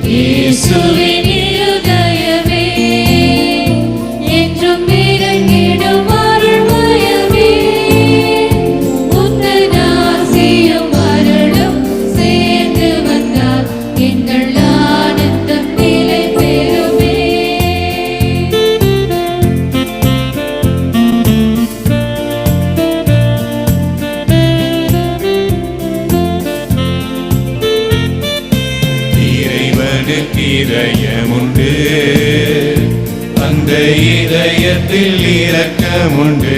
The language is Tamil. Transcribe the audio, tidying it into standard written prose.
இயேசுவின் இருதயமே என்றும் இறங்கிடும் அருள்மயமே, உந்தன் ஆசியும் அருளும் சேர்ந்து வந்தால் எங்கள் ஆனந்தம் நிலை பெறுமே. இதயமுண்டு, அந்த இதயத்தில் இரக்கமுண்டு.